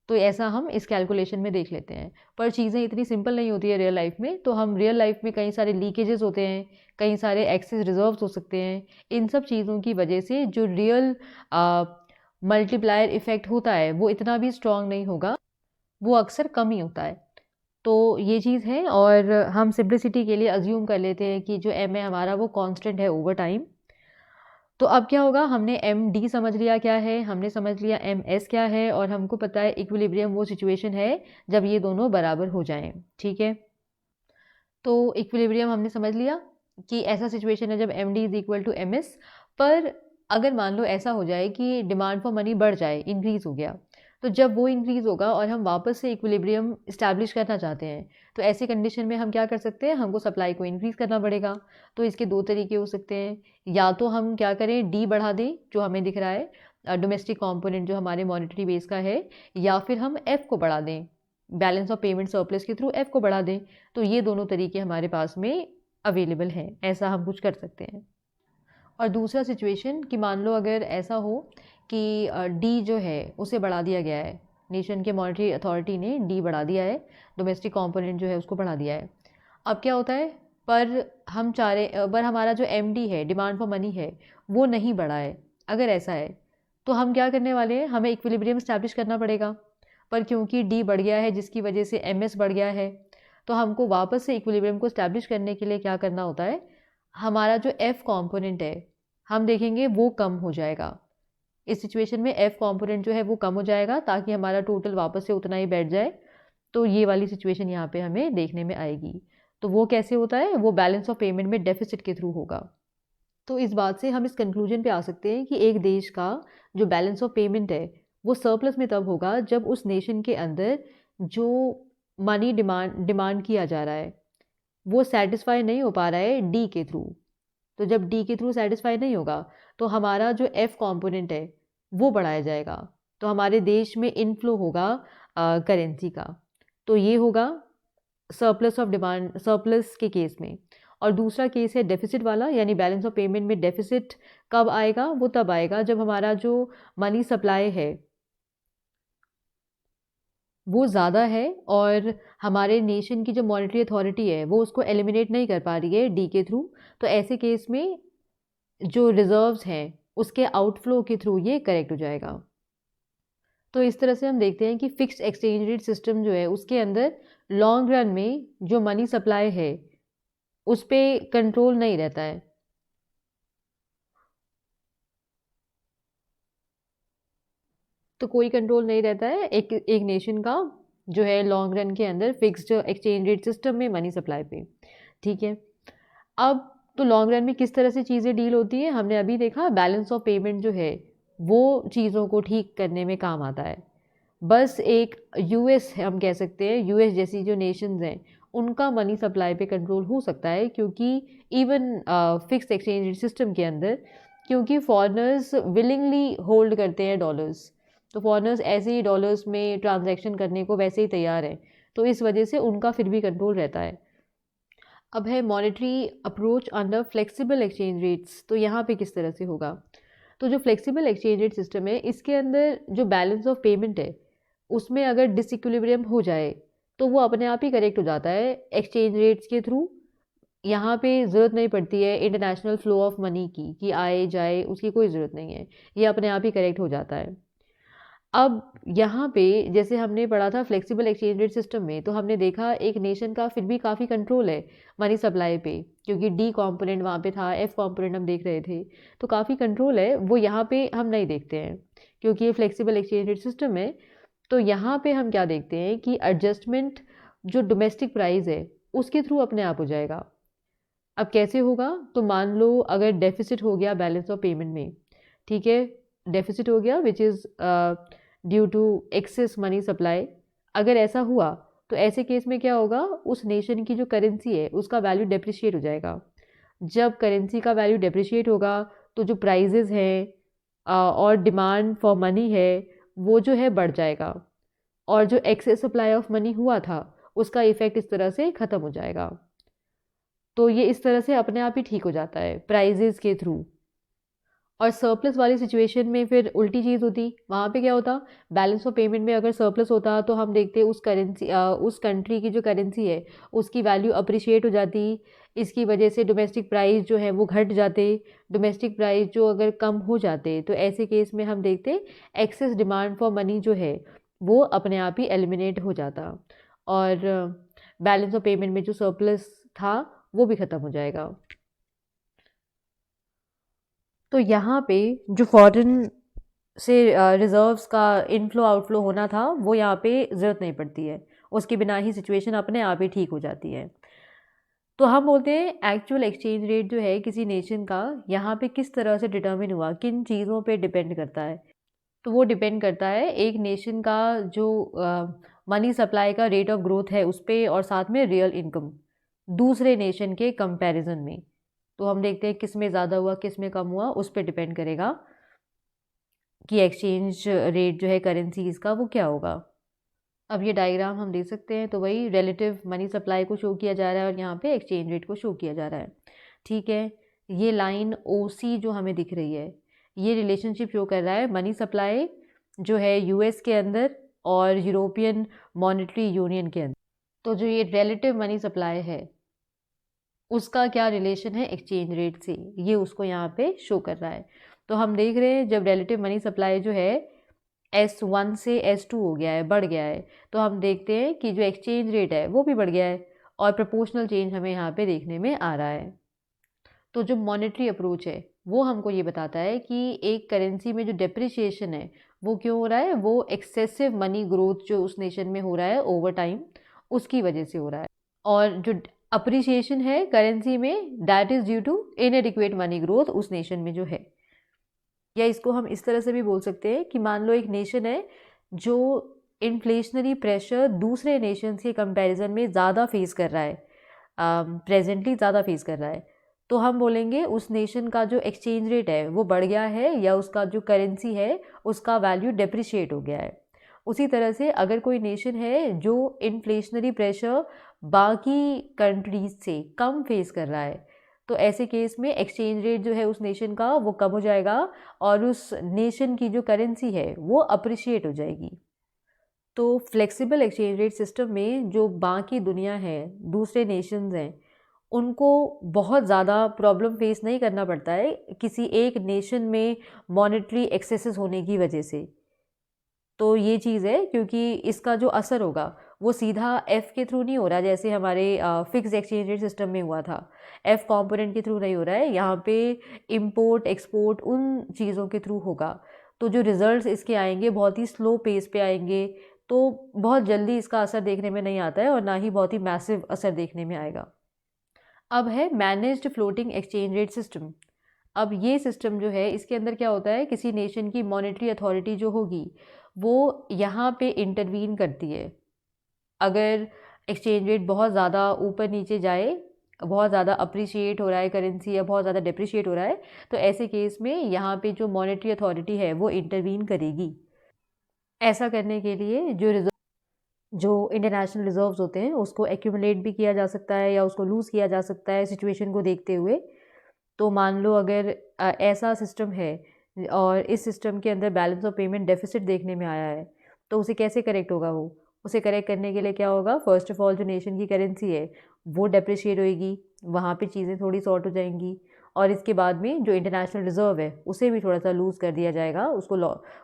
तो ऐसा हम इस कैलकुलेशन में देख लेते हैं। पर चीज़ें इतनी सिंपल नहीं होती है रियल लाइफ में, तो हम रियल लाइफ में कई सारे लीकेजेस होते हैं, कई सारे एक्सेस रिजर्व्स हो सकते हैं। इन सब चीज़ों की वजह से जो रियल मल्टीप्लायर इफेक्ट होता है वो इतना भी स्ट्रॉन्ग नहीं होगा, वो अक्सर कम ही होता है। तो ये चीज़ है, और हम सिंप्लिसिटी के लिए अज्यूम कर लेते हैं कि जो एम है हमारा वो कांस्टेंट है ओवर टाइम। तो अब क्या होगा, हमने एम डी समझ लिया क्या है, हमने समझ लिया एम एस क्या है, और हमको पता है इक्विलिब्रियम वो सिचुएशन है जब ये दोनों बराबर हो जाएं। ठीक है, तो इक्विलिब्रियम हमने समझ लिया कि ऐसा सिचुएशन है जब M D is equal to M S. पर अगर मान लो ऐसा हो जाए कि डिमांड फॉर मनी बढ़ जाए, इंक्रीज़ हो गया, तो जब वो इंक्रीज़ होगा और हम वापस से इक्विलिब्रियम इस्टेब्लिश करना चाहते हैं, तो ऐसी कंडीशन में हम क्या कर सकते हैं, हमको सप्लाई को इंक्रीज़ करना पड़ेगा। तो इसके दो तरीके हो सकते हैं, या तो हम क्या करें, डी बढ़ा दें जो हमें दिख रहा है डोमेस्टिक कंपोनेंट जो हमारे मॉनेटरी बेस का है, या फिर हम एफ़ को बढ़ा दें, बैलेंस ऑफ पेमेंट सरप्लस के थ्रू एफ़ को बढ़ा दें। तो ये दोनों तरीके हमारे पास में अवेलेबल हैं, ऐसा हम कुछ कर सकते हैं। और दूसरा सिचुएशन कि मान लो अगर ऐसा हो कि डी जो है उसे बढ़ा दिया गया है, नेशन के मॉनेटरी अथॉरिटी ने डी बढ़ा दिया है, डोमेस्टिक कंपोनेंट जो है उसको बढ़ा दिया है। अब क्या होता है, पर हम पर हमारा जो एमडी है, डिमांड फॉर मनी है, वो नहीं बढ़ा है। अगर ऐसा है तो हम क्या करने वाले हैं, हमें इक्विलिब्रियम स्टैब्लिश करना पड़ेगा, पर क्योंकि डी बढ़ गया है जिसकी वजह से एमएस बढ़ गया है, तो हमको वापस से इक्विलिब्रियम को स्टैब्लिश करने के लिए क्या करना होता है, हमारा जो एफ कॉम्पोनेंट है हम देखेंगे वो कम हो जाएगा। इस सिचुएशन में एफ कॉम्पोनेंट जो है वो कम हो जाएगा ताकि हमारा टोटल वापस से उतना ही बैठ जाए। तो ये वाली सिचुएशन यहाँ पे हमें देखने में आएगी। तो वो कैसे होता है, वो बैलेंस ऑफ पेमेंट में डेफिसिट के थ्रू होगा। तो इस बात से हम इस कंक्लूजन पे आ सकते हैं कि एक देश का जो बैलेंस ऑफ पेमेंट है वो सरप्लस में तब होगा जब उस नेशन के अंदर जो मनी डिमांड किया जा रहा है वो सेटिस्फाई नहीं हो पा रहा है डी के थ्रू। तो जब डी के थ्रू सेटिस्फाई नहीं होगा तो हमारा जो एफ कॉम्पोनेंट है वो बढ़ाया जाएगा, तो हमारे देश में इनफ्लो होगा करेंसी का। तो ये होगा सरप्लस ऑफ डिमांड, सरप्लस के केस में। और दूसरा केस है डेफिसिट वाला, यानी बैलेंस ऑफ पेमेंट में डेफिसिट कब आएगा, वो तब आएगा जब हमारा जो मनी सप्लाई है वो ज़्यादा है और हमारे नेशन की जो मॉनेटरी अथॉरिटी है वो उसको एलिमिनेट नहीं कर पा रही है डी के थ्रू। तो ऐसे केस में जो रिजर्व्स हैं उसके आउटफ्लो के थ्रू ये करेक्ट हो जाएगा। तो इस तरह से हम देखते हैं कि फिक्स्ड एक्सचेंज रेट सिस्टम जो है उसके अंदर लॉन्ग रन में जो मनी सप्लाई है उस पर कंट्रोल नहीं रहता है। तो कोई कंट्रोल नहीं रहता है एक नेशन का जो है लॉन्ग रन के अंदर फिक्स्ड एक्सचेंज रेट सिस्टम में मनी सप्लाई पे। ठीक है, अब तो लॉन्ग रन में किस तरह से चीज़ें डील होती है हमने अभी देखा। बैलेंस ऑफ पेमेंट जो है वो चीज़ों को ठीक करने में काम आता है। बस एक यूएस हम कह सकते हैं, यूएस जैसी जो नेशंस हैं उनका मनी सप्लाई पे कंट्रोल हो सकता है, क्योंकि even fixed exchange rate system के अंदर क्योंकि फॉरेनर्स विलिंगली होल्ड करते हैं डॉलर्स, तो फॉरेनर्स ऐसे ही डॉलर्स में ट्रांजैक्शन करने को वैसे ही तैयार हैं, तो इस वजह से उनका फिर भी कंट्रोल रहता है। अब है monetary approach under flexible exchange rates. तो यहाँ पे किस तरह से होगा, तो जो फ्लेक्सिबल एक्सचेंज रेट सिस्टम है इसके अंदर जो बैलेंस ऑफ पेमेंट है उसमें अगर डिसइक्विलिब्रियम हो जाए तो वो अपने आप ही करेक्ट हो जाता है एक्सचेंज रेट्स के थ्रू। यहाँ पे ज़रूरत नहीं पड़ती है इंटरनेशनल फ्लो ऑफ मनी की कि आए जाए, उसकी कोई ज़रूरत नहीं है, ये अपने आप ही करेक्ट हो जाता है। अब यहाँ पे जैसे हमने पढ़ा था फ्लेक्सिबल एक्सचेंज रेट सिस्टम में, तो हमने देखा एक नेशन का फिर भी काफ़ी कंट्रोल है मनी सप्लाई पे, क्योंकि डी कॉम्पोनेंट वहाँ पे था, एफ कॉम्पोनेंट हम देख रहे थे, तो काफ़ी कंट्रोल है, वो यहाँ पे हम नहीं देखते हैं क्योंकि ये फ्लेक्सिबल एक्सचेंज रेट सिस्टम है। तो यहाँ पे हम क्या देखते हैं कि एडजस्टमेंट जो डोमेस्टिक प्राइस है उसके थ्रू अपने आप हो जाएगा। अब कैसे होगा, तो मान लो अगर डेफिसिट हो गया बैलेंस ऑफ पेमेंट में, ठीक है, डेफिसिट हो गया which is due to excess money supply. अगर ऐसा हुआ तो ऐसे केस में क्या होगा, उस नेशन की जो करेंसी है उसका वैल्यू डेप्रिशिएट हो जाएगा। जब करेंसी का वैल्यू डेप्रिशिएट होगा तो जो प्राइजेज़ हैं और डिमांड फॉर मनी है वो जो है बढ़ जाएगा, और जो एक्सेस सप्लाई ऑफ मनी हुआ था उसका इफ़ेक्ट इस तरह से ख़त्म हो जाएगा। तो ये इस तरह से अपने आप ही ठीक हो जाता है प्राइजेज़ के थ्रू। और सरप्लस वाली सिचुएशन में फिर उल्टी चीज़ होती, वहाँ पे क्या होता, बैलेंस ऑफ पेमेंट में अगर सरप्लस होता तो हम देखते उस करेंसी उस कंट्री की जो करेंसी है उसकी वैल्यू अप्रिशिएट हो जाती, इसकी वजह से डोमेस्टिक प्राइस जो है वो घट जाते, डोमेस्टिक प्राइस जो अगर कम हो जाते तो ऐसे केस में हम देखते एक्सेस डिमांड फॉर मनी जो है वो अपने आप ही एलिमिनेट हो जाता, और बैलेंस ऑफ पेमेंट में जो सरप्लस था वो भी ख़त्म हो जाएगा। तो यहाँ पे जो फॉरेन से रिजर्व्स का इनफ्लो आउटफ्लो होना था वो यहाँ पे ज़रूरत नहीं पड़ती है, उसके बिना ही सिचुएशन अपने आप ही ठीक हो जाती है। तो हम बोलते हैं एक्चुअल एक्सचेंज रेट जो है किसी नेशन का यहाँ पे किस तरह से डिटर्मिन हुआ, किन चीज़ों पे डिपेंड करता है। तो वो डिपेंड करता है एक नेशन का जो मनी सप्लाई का रेट ऑफ ग्रोथ है उस पर, और साथ में रियल इनकम दूसरे नेशन के कंपैरिजन में। तो हम देखते हैं किस में ज़्यादा हुआ किस में कम हुआ, उस पर डिपेंड करेगा कि एक्सचेंज रेट जो है करेंसीज़ का वो क्या होगा। अब ये डायग्राम हम देख सकते हैं, तो वही रिलेटिव मनी सप्लाई को शो किया जा रहा है और यहाँ पे एक्सचेंज रेट को शो किया जा रहा है। ठीक है, ये लाइन OC जो हमें दिख रही है ये रिलेशनशिप शो कर रहा है मनी सप्लाई जो है यूएस के अंदर और यूरोपियन मॉनेटरी यूनियन के अंदर। तो जो ये रिलेटिव मनी सप्लाई है उसका क्या रिलेशन है एक्सचेंज रेट से, ये उसको यहाँ पे शो कर रहा है। तो हम देख रहे हैं जब रिलेटिव मनी सप्लाई जो है S1 से S2 हो गया है, बढ़ गया है, तो हम देखते हैं कि जो एक्सचेंज रेट है वो भी बढ़ गया है और प्रोपोर्शनल चेंज हमें यहाँ पे देखने में आ रहा है। तो जो मॉनेटरी अप्रोच है वो हमको ये बताता है कि एक करेंसी में जो डेप्रिसिएशन है वो क्यों हो रहा है, वो एक्सेसिव मनी ग्रोथ जो उस नेशन में हो रहा है ओवर टाइम, उसकी वजह से हो रहा है। और जो अप्रिसिएशन है करेंसी में, that is due to inadequate money growth उस नेशन में जो है। या इसको हम इस तरह से भी बोल सकते हैं कि मान लो एक नेशन है जो इन्फ्लेशनरी प्रेशर दूसरे नेशंस के कंपैरिजन में ज़्यादा फेस कर रहा है, प्रेजेंटली ज़्यादा फेस कर रहा है, तो हम बोलेंगे उस नेशन का जो एक्सचेंज रेट है वो बढ़ गया है या उसका जो करेंसी है उसका वैल्यू डेप्रिशिएट हो गया है। उसी तरह से अगर कोई नेशन है जो इन्फ्लेशनरी प्रेशर बाकी कंट्रीज से कम फेस कर रहा है, तो ऐसे केस में एक्सचेंज रेट जो है उस नेशन का वो कम हो जाएगा और उस नेशन की जो करेंसी है वो अप्रिशिएट हो जाएगी। तो फ्लेक्सिबल एक्सचेंज रेट सिस्टम में जो बाकी दुनिया है, दूसरे नेशंस हैं, उनको बहुत ज़्यादा प्रॉब्लम फेस नहीं करना पड़ता है किसी एक नेशन में मॉनेटरी एक्सेसेस होने की वजह से। तो ये चीज़ है, क्योंकि इसका जो असर होगा वो सीधा एफ़ के थ्रू नहीं हो रहा जैसे हमारे फिक्स एक्सचेंज रेट सिस्टम में हुआ था। एफ़ कंपोनेंट के थ्रू नहीं हो रहा है, यहाँ पे इंपोर्ट एक्सपोर्ट उन चीज़ों के थ्रू होगा। तो जो रिज़ल्ट्स इसके आएंगे बहुत ही स्लो पेस पे आएंगे, तो बहुत जल्दी इसका असर देखने में नहीं आता है और ना ही बहुत ही मैसिव असर देखने में आएगा। अब है managed floating exchange rate system. अब ये सिस्टम जो है इसके अंदर क्या होता है, किसी नेशन की मॉनेटरी अथॉरिटी जो होगी वो यहाँ पे इंटरवीन करती है। अगर एक्सचेंज रेट बहुत ज़्यादा ऊपर नीचे जाए, बहुत ज़्यादा अप्रिशिएट हो रहा है करेंसी या बहुत ज़्यादा डेप्रिशिएट हो रहा है, तो ऐसे केस में यहाँ पे जो मॉनेटरी अथॉरिटी है वो इंटरवीन करेगी। ऐसा करने के लिए जो इंटरनेशनल रिजर्व्स होते हैं उसको एक्यूमुलेट भी किया जा सकता है या उसको लूज़ किया जा सकता है सिचुएशन को देखते हुए। तो मान लो अगर ऐसा सिस्टम है और इस सिस्टम के अंदर बैलेंस ऑफ पेमेंट डेफिसिट देखने में आया है, तो उसे कैसे करेक्ट होगा? वो उसे करेक्ट करने के लिए क्या होगा, फर्स्ट ऑफ ऑल जो नेशन की करेंसी है वो डेप्रिशिएट होएगी, वहाँ पे चीज़ें थोड़ी सॉर्ट हो जाएंगी और इसके बाद में जो इंटरनेशनल रिजर्व है उसे भी थोड़ा सा लूज़ कर दिया जाएगा,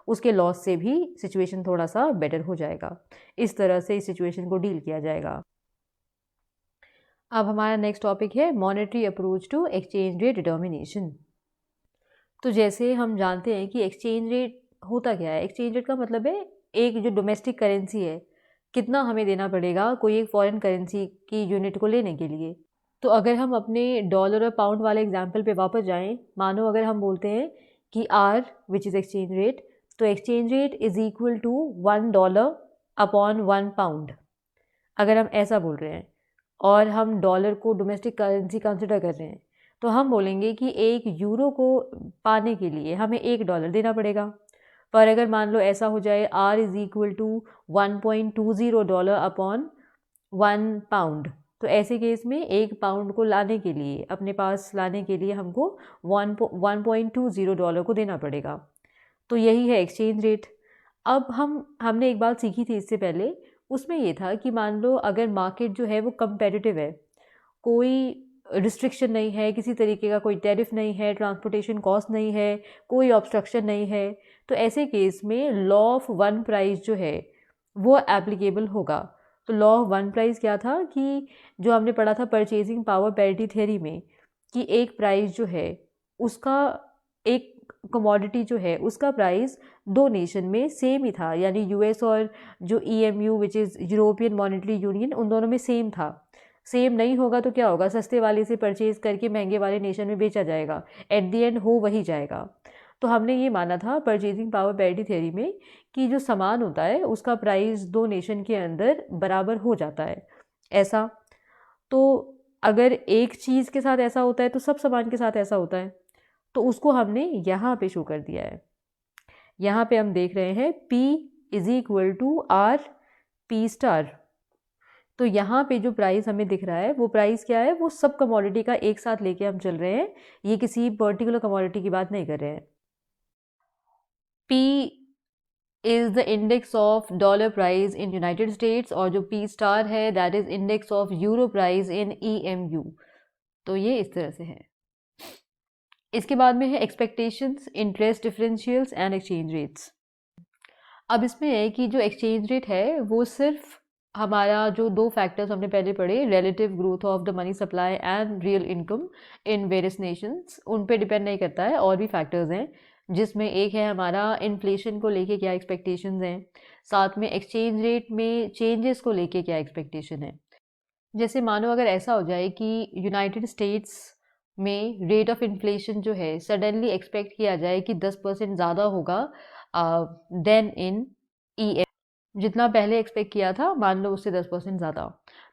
उसके लॉस से भी सिचुएशन थोड़ा सा बेटर हो जाएगा। इस तरह से इस सिचुएशन को डील किया जाएगा। अब हमारा नेक्स्ट टॉपिक है monetary approach to exchange rate determination. तो जैसे हम जानते हैं कि एक्सचेंज रेट होता क्या है, एक्सचेंज रेट का मतलब है एक जो डोमेस्टिक करेंसी है कितना हमें देना पड़ेगा कोई एक फॉरेन करेंसी की यूनिट को लेने के लिए। तो अगर हम अपने डॉलर और पाउंड वाले एग्जाम्पल पे वापस जाएं, मानो अगर हम बोलते हैं कि R which is exchange rate, तो exchange rate is equal to $1 upon 1 pound. अगर हम ऐसा बोल रहे हैं और हम डॉलर को डोमेस्टिक करेंसी कंसिडर कर रहे हैं, तो हम बोलेंगे कि एक यूरो को पाने के लिए हमें $1 देना पड़ेगा। पर अगर मान लो ऐसा हो जाए R is equal to $1.20 upon 1 pound, तो ऐसे केस में 1 पाउंड को लाने के लिए, अपने पास लाने के लिए हमको $1.20 को देना पड़ेगा। तो यही है एक्सचेंज रेट। अब हमने एक बात सीखी थी इससे पहले, उसमें ये था कि मान लो अगर मार्केट जो है वो कंपेटिटिव है, कोई रिस्ट्रिक्शन नहीं है, किसी तरीके का कोई टैरिफ नहीं है, ट्रांसपोर्टेशन कॉस्ट नहीं है, कोई ऑब्स्ट्रक्शन नहीं है, तो ऐसे केस में लॉ ऑफ वन प्राइस जो है वो एप्लीकेबल होगा। तो लॉ ऑफ वन प्राइस क्या था कि जो हमने पढ़ा था परचेजिंग पावर पैरिटी थ्योरी में, कि एक प्राइस जो है उसका, एक कमोडिटी जो है उसका प्राइस दो नेशन में सेम ही था, यानी यूएस और जो EMU which is European monetary union, उन दोनों में सेम था। सेम नहीं होगा तो क्या होगा, सस्ते वाले से परचेज करके महंगे वाले नेशन में बेचा जाएगा, एट दी एंड हो वही जाएगा। तो हमने ये माना था परचेजिंग पावर पैरिटी थ्योरी में कि जो सामान होता है उसका प्राइस दो नेशन के अंदर बराबर हो जाता है। ऐसा तो अगर एक चीज़ के साथ ऐसा होता है तो सब सामान के साथ ऐसा होता है, तो उसको हमने यहाँ पे शो कर दिया है। यहाँ पे हम देख रहे हैं P is equal to R P star. तो यहाँ पे जो प्राइस हमें दिख रहा है वो प्राइस क्या है, वो सब कमोडिटी का एक साथ लेके हम चल रहे हैं, ये किसी पर्टिकुलर कमोडिटी की बात नहीं कर रहे हैं। P is the index of dollar price in United states और जो P स्टार है that is index of euro price in EMU। तो ये इस तरह से है। इसके बाद में है expectations, interest differentials and exchange rates. अब इसमें है कि जो एक्सचेंज रेट है वो सिर्फ हमारा जो दो फैक्टर्स हमने पहले पढ़े, relative growth of the money supply and real income in various Nations, उन पे डिपेंड नहीं करता है, और भी फैक्टर्स हैं जिसमें एक है हमारा इन्फ्लेशन को लेके क्या एक्सपेक्टेशंस हैं, साथ में एक्सचेंज रेट में चेंजेस को लेके क्या एक्सपेक्टेशन है। जैसे मानो अगर ऐसा हो जाए कि यूनाइटेड स्टेट्स में रेट ऑफ इन्फ्लेशन जो है सडनली एक्सपेक्ट किया जाए कि 10% ज़्यादा होगा देन इन ई, जितना पहले एक्सपेक्ट किया था मान लो उससे 10% ज़्यादा,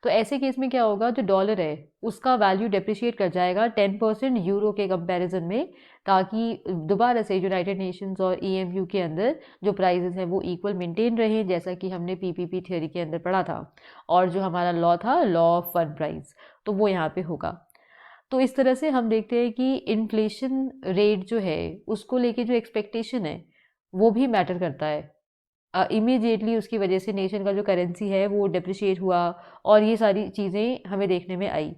तो ऐसे केस में क्या होगा, जो डॉलर है उसका वैल्यू डेप्रिशिएट कर जाएगा 10% यूरो के कंपैरिजन में, ताकि दोबारा से यूनाइटेड नेशंस और EMU के अंदर जो प्राइजेस हैं वो इक्वल मेंटेन रहें, जैसा कि हमने PPP थ्योरी के अंदर पढ़ा था, और जो हमारा लॉ था, लॉ ऑफ फंड प्राइस, तो वो यहाँ पे होगा। तो इस तरह से हम देखते हैं कि इन्फ्लेशन रेट जो है उसको लेके जो एक्सपेक्टेशन है वो भी मैटर करता है। इमीडिएटली उसकी वजह से नेशन का जो करेंसी है वो डिप्रिशिएट हुआ, और ये सारी चीज़ें हमें देखने में आई।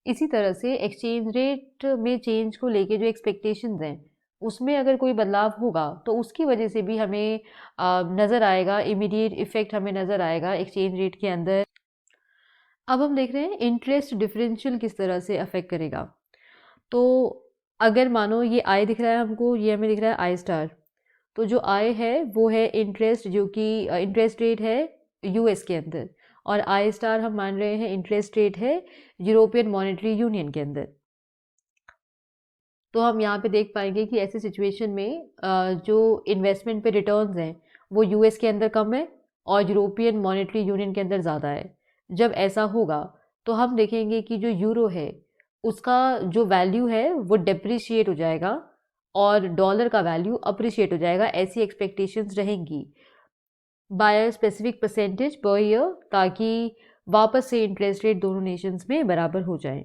इसी तरह से एक्सचेंज रेट में चेंज को लेके जो एक्सपेक्टेशंस हैं उसमें अगर कोई बदलाव होगा तो उसकी वजह से भी हमें नज़र आएगा, इमीडिएट इफेक्ट हमें नज़र आएगा एक्सचेंज रेट के अंदर। अब हम देख रहे हैं इंटरेस्ट डिफरेंशियल किस तरह से अफेक्ट करेगा। तो अगर मानो ये आई दिख रहा है हमको, ये हमें दिख रहा है आई स्टार, तो जो आई है वो है इंटरेस्ट, जो कि इंटरेस्ट रेट है US के अंदर, और आई स्टार हम मान रहे हैं इंटरेस्ट रेट है यूरोपियन मॉनेटरी यूनियन के अंदर। तो हम यहाँ पे देख पाएंगे कि ऐसी सिचुएशन में जो इन्वेस्टमेंट पे रिटर्न्स हैं वो US के अंदर कम है और यूरोपियन मॉनेटरी यूनियन के अंदर ज़्यादा है। जब ऐसा होगा तो हम देखेंगे कि जो यूरो है उसका जो वैल्यू है वो डेप्रिशिएट हो जाएगा और डॉलर का वैल्यू अप्रिशिएट हो जाएगा, ऐसी एक्सपेक्टेशंस रहेंगी by specific percentage per year, ताकि वापस से इंटरेस्ट रेट दोनों नेशंस में बराबर हो जाए।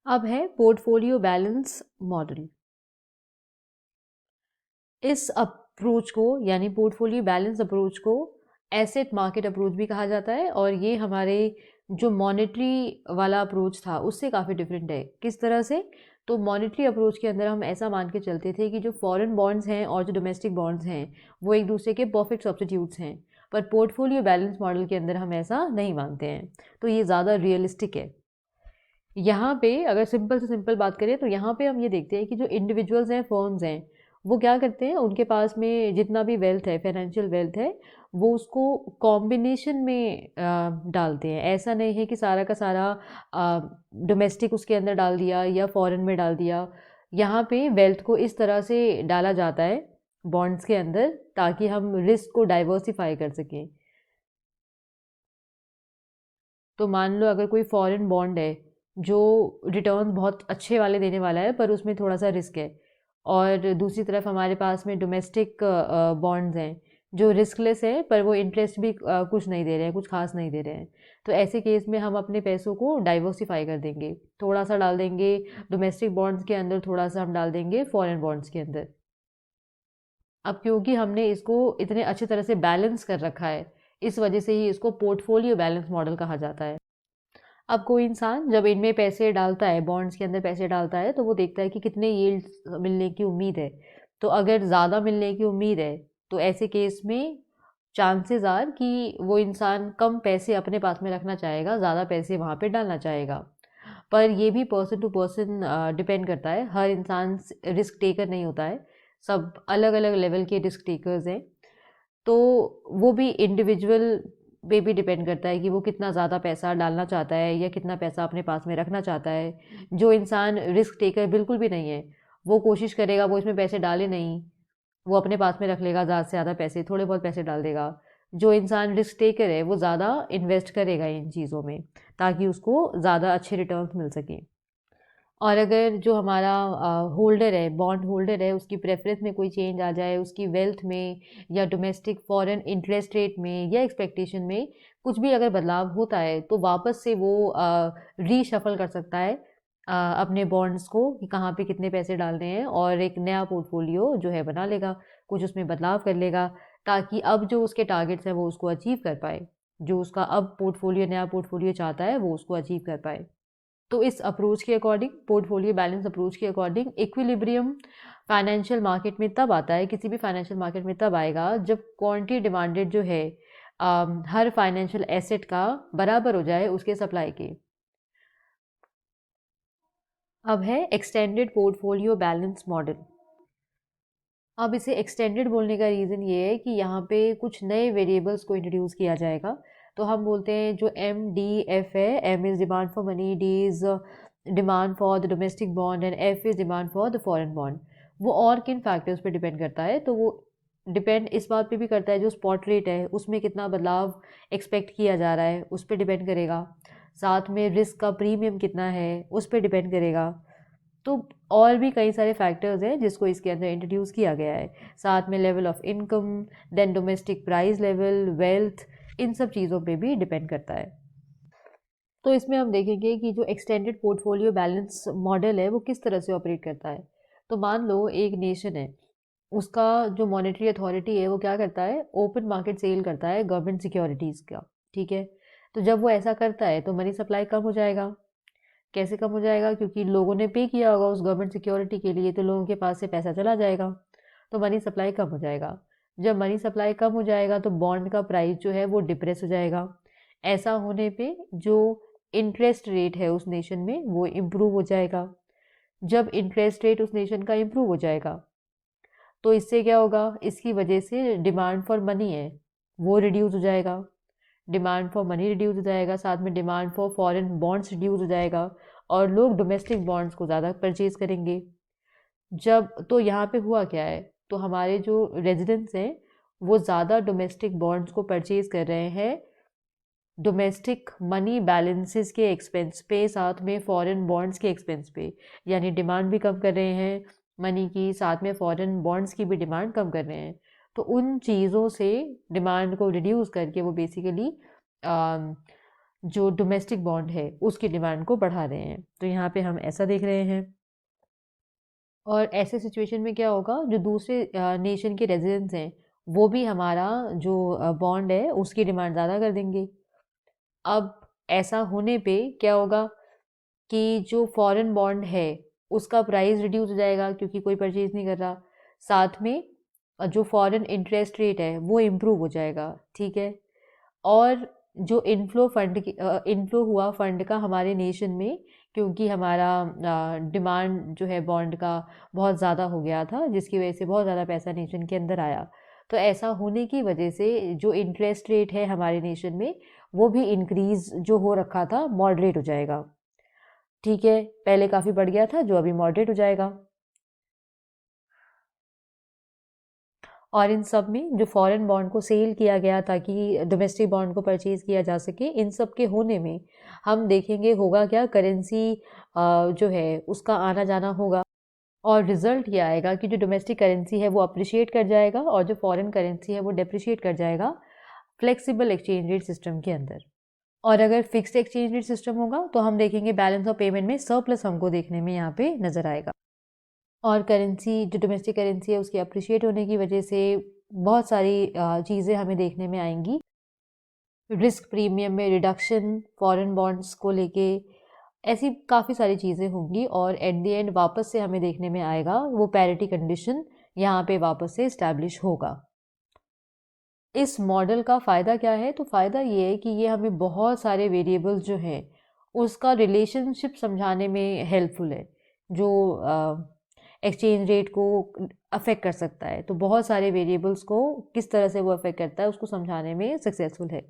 अब है पोर्टफोलियो बैलेंस मॉडल। इस अप्रोच को यानी पोर्टफोलियो बैलेंस अप्रोच को एसेट मार्केट अप्रोच भी कहा जाता है, और ये हमारे जो मॉनेटरी वाला अप्रोच था उससे काफ़ी डिफरेंट है। किस तरह से? तो मॉनेटरी अप्रोच के अंदर हम ऐसा मान के चलते थे कि जो फॉरेन बॉन्ड्स हैं और जो डोमेस्टिक बॉन्ड्स हैं वो एक दूसरे के परफेक्ट सब्स्टिट्यूट्स हैं, पर पोर्टफोलियो बैलेंस मॉडल के अंदर हम ऐसा नहीं मानते हैं, तो ये ज़्यादा रियलिस्टिक है। यहाँ पे अगर सिंपल से सिंपल बात करें तो यहाँ पे हम ये देखते हैं कि जो इंडिविजुअल्स हैं, फर्म्स हैं, वो क्या करते हैं, उनके पास में जितना भी वेल्थ है, फाइनेंशियल वेल्थ है, वो उसको कॉम्बिनेशन में डालते हैं। ऐसा नहीं है कि सारा का सारा डोमेस्टिक उसके अंदर डाल दिया या फॉरेन में डाल दिया। यहाँ पे वेल्थ को इस तरह से डाला जाता है बॉन्ड्स के अंदर ताकि हम रिस्क को डाइवर्सिफाई कर सकें। तो मान लो अगर कोई फॉरेन बॉन्ड है जो रिटर्न बहुत अच्छे वाले देने वाला है पर उसमें थोड़ा सा रिस्क है, और दूसरी तरफ हमारे पास में डोमेस्टिक बॉन्ड्स हैं जो रिस्कलेस है पर वो इंटरेस्ट भी कुछ नहीं दे रहे हैं, कुछ खास नहीं दे रहे हैं, तो ऐसे केस में हम अपने पैसों को डाइवर्सिफाई कर देंगे, थोड़ा सा डाल देंगे डोमेस्टिक बॉन्ड्स के अंदर, थोड़ा सा हम डाल देंगे फॉरेन बॉन्ड्स के अंदर। अब क्योंकि हमने इसको इतने अच्छी तरह से बैलेंस कर रखा है, इस वजह से ही इसको पोर्टफोलियो बैलेंस मॉडल कहा जाता है। अब कोई इंसान जब इनमें पैसे डालता है, बॉन्ड्स के अंदर पैसे डालता है, तो वो देखता है कि कितने यील्ड मिलने की उम्मीद है। तो अगर ज़्यादा मिलने की उम्मीद है तो ऐसे केस में चांसेस आर कि वो इंसान कम पैसे अपने पास में रखना चाहेगा, ज़्यादा पैसे वहाँ पे डालना चाहेगा। पर ये भी पर्सन टू पर्सन डिपेंड करता है, हर इंसान रिस्क टेकर नहीं होता है, सब अलग अलग लेवल के रिस्क टेकर्स हैं, तो वो भी इंडिविजुअल पे भी डिपेंड करता है कि वो कितना ज़्यादा पैसा डालना चाहता है या कितना पैसा अपने पास में रखना चाहता है। जो इंसान रिस्क टेकर बिल्कुल भी नहीं है वो कोशिश करेगा वो इसमें पैसे डाले नहीं, वो अपने पास में रख लेगा, ज़्यादा से ज़्यादा पैसे, थोड़े बहुत पैसे डाल देगा। जो इंसान रिस्क टेकर है वो ज़्यादा इन्वेस्ट करेगा इन चीज़ों में ताकि उसको ज़्यादा अच्छे रिटर्न्स मिल सकें। और अगर जो हमारा होल्डर है, बॉन्ड होल्डर है, उसकी प्रेफरेंस में कोई चेंज आ जाए, उसकी वेल्थ में या डोमेस्टिक फॉरेन इंटरेस्ट रेट में या एक्सपेक्टेशन में कुछ भी अगर बदलाव होता है तो वापस से वो रीशफल कर सकता है अपने बॉन्ड्स को कि कहाँ पे कितने पैसे डालने हैं, और एक नया पोर्टफोलियो जो है बना लेगा, कुछ उसमें बदलाव कर लेगा ताकि अब जो उसके टारगेट्स हैं वो उसको अचीव कर पाए, जो उसका अब पोर्टफोलियो, नया पोर्टफोलियो चाहता है वो उसको अचीव कर पाए। तो इस अप्रोच के अकॉर्डिंग, पोर्टफोलियो बैलेंस अप्रोच के अकॉर्डिंग, इक्विलिब्रियम फाइनेंशियल मार्केट में तब आता है, किसी भी फाइनेंशियल मार्केट में तब आएगा जब क्वांटिटी डिमांडेड जो है हर फाइनेंशियल एसेट का बराबर हो जाए उसके सप्लाई के। अब है एक्सटेंडेड पोर्टफोलियो बैलेंस मॉडल। अब इसे एक्सटेंडेड बोलने का रीज़न ये है कि यहाँ पे कुछ नए वेरिएबल्स को इंट्रोड्यूस किया जाएगा। तो हम बोलते हैं जो MDF है, M is demand for money, D is demand for the domestic bond and F is demand for the foreign bond. वो और किन फैक्टर्स पे डिपेंड करता है? तो वो डिपेंड इस बात पे भी करता है जो स्पॉट रेट है उसमें कितना बदलाव एक्सपेक्ट किया जा रहा है, उस पर डिपेंड करेगा। साथ में रिस्क का प्रीमियम कितना है उस पर डिपेंड करेगा। तो और भी कई सारे फैक्टर्स हैं जिसको इसके अंदर इंट्रोड्यूस किया गया है। साथ में level of income, then domestic price level, wealth, इन सब चीज़ों पे भी डिपेंड करता है। तो इसमें हम देखेंगे कि जो एक्सटेंडेड पोर्टफोलियो बैलेंस मॉडल है वो किस तरह से ऑपरेट करता है। तो मान लो एक नेशन है, उसका जो मॉनेटरी अथॉरिटी है वो क्या करता है, ओपन मार्केट सेल करता है गवर्नमेंट सिक्योरिटीज़ का, ठीक है। तो जब वो ऐसा करता है तो मनी सप्लाई कम हो जाएगा। कैसे कम हो जाएगा? क्योंकि लोगों ने पे किया होगा उस गवर्नमेंट सिक्योरिटी के लिए, तो लोगों के पास से पैसा चला जाएगा, तो मनी सप्लाई कम हो जाएगा। जब मनी सप्लाई कम हो जाएगा तो बॉन्ड का प्राइस जो है वो डिप्रेस हो जाएगा। ऐसा होने पे जो इंटरेस्ट रेट है उस नेशन में वो इम्प्रूव हो जाएगा। जब इंटरेस्ट रेट उस नेशन का इम्प्रूव हो जाएगा तो इससे क्या होगा, इसकी वजह से डिमांड फॉर मनी है वो रिड्यूस हो जाएगा। डिमांड फॉर मनी रिड्यूस हो जाएगा, साथ में demand for foreign bonds reduce हो जाएगा और लोग डोमेस्टिक बॉन्ड्स को ज़्यादा परचेज करेंगे। जब तो यहाँ पे हुआ क्या है, तो हमारे जो रेजिडेंट्स हैं वो ज़्यादा डोमेस्टिक बॉन्ड्स को परचेज कर रहे हैं डोमेस्टिक मनी बैलेंसेस के एक्सपेंस पे, साथ में फॉरेन बॉन्ड्स के एक्सपेंस पे। यानी डिमांड भी कम कर रहे हैं मनी की, साथ में फॉरेन बॉन्ड्स की भी डिमांड कम कर रहे हैं। तो उन चीज़ों से डिमांड को रिड्यूस करके वो बेसिकली जो डोमेस्टिक बॉन्ड है उसकी डिमांड को बढ़ा रहे हैं। तो यहाँ पे हम ऐसा देख रहे हैं। और ऐसे सिचुएशन में क्या होगा, जो दूसरे नेशन के रेजिडेंट्स हैं वो भी हमारा जो बॉन्ड है उसकी डिमांड ज़्यादा कर देंगे। अब ऐसा होने पे क्या होगा कि जो फॉरेन बॉन्ड है उसका प्राइस रिड्यूस हो जाएगा क्योंकि कोई परचेज नहीं कर रहा। साथ में जो फॉरेन इंटरेस्ट रेट है वो इम्प्रूव हो जाएगा, ठीक है। और जो इनफ्लो हुआ फंड का हमारे नेशन में, क्योंकि हमारा डिमांड जो है बॉन्ड का बहुत ज़्यादा हो गया था जिसकी वजह से बहुत ज़्यादा पैसा नेशन के अंदर आया। तो ऐसा होने की वजह से जो इंटरेस्ट रेट है हमारे नेशन में वो भी इंक्रीज़ जो हो रखा था मॉडरेट हो जाएगा, ठीक है। पहले काफ़ी बढ़ गया था जो अभी मॉडरेट हो जाएगा। और इन सब में जो फॉरेन बॉन्ड को सेल किया गया ताकि डोमेस्टिक बॉन्ड को परचेज किया जा सके, इन सब के होने में हम देखेंगे होगा क्या, करेंसी जो है उसका आना जाना होगा। और रिजल्ट ये आएगा कि जो डोमेस्टिक करेंसी है वो अप्रिशिएट कर जाएगा और जो फॉरेन करेंसी है वो डेप्रिशिएट कर जाएगा फ्लेक्सिबल एक्सचेंज रेट सिस्टम के अंदर। और अगर फिक्स्ड एक्सचेंज रेट सिस्टम होगा तो हम देखेंगे बैलेंस ऑफ पेमेंट में सरप्लस हमको देखने में यहाँ पे नज़र आएगा। और करेंसी जो डोमेस्टिक करेंसी है उसके अप्रिशिएट होने की वजह से बहुत सारी चीज़ें हमें देखने में आएंगी। रिस्क प्रीमियम में रिडक्शन, फॉरेन बॉन्ड्स को लेके, ऐसी काफ़ी सारी चीज़ें होंगी और एट द एंड वापस से हमें देखने में आएगा वो पैरिटी कंडीशन यहाँ पे वापस से इस्टेब्लिश होगा। इस मॉडल का फ़ायदा क्या है? तो फ़ायदा ये है कि ये हमें बहुत सारे वेरिएबल्स जो हैं उसका रिलेशनशिप समझाने में हेल्पफुल है, जो एक्सचेंज रेट को अफेक्ट कर सकता है। तो बहुत सारे वेरिएबल्स को किस तरह से वो अफेक्ट करता है उसको समझाने में सक्सेसफुल है।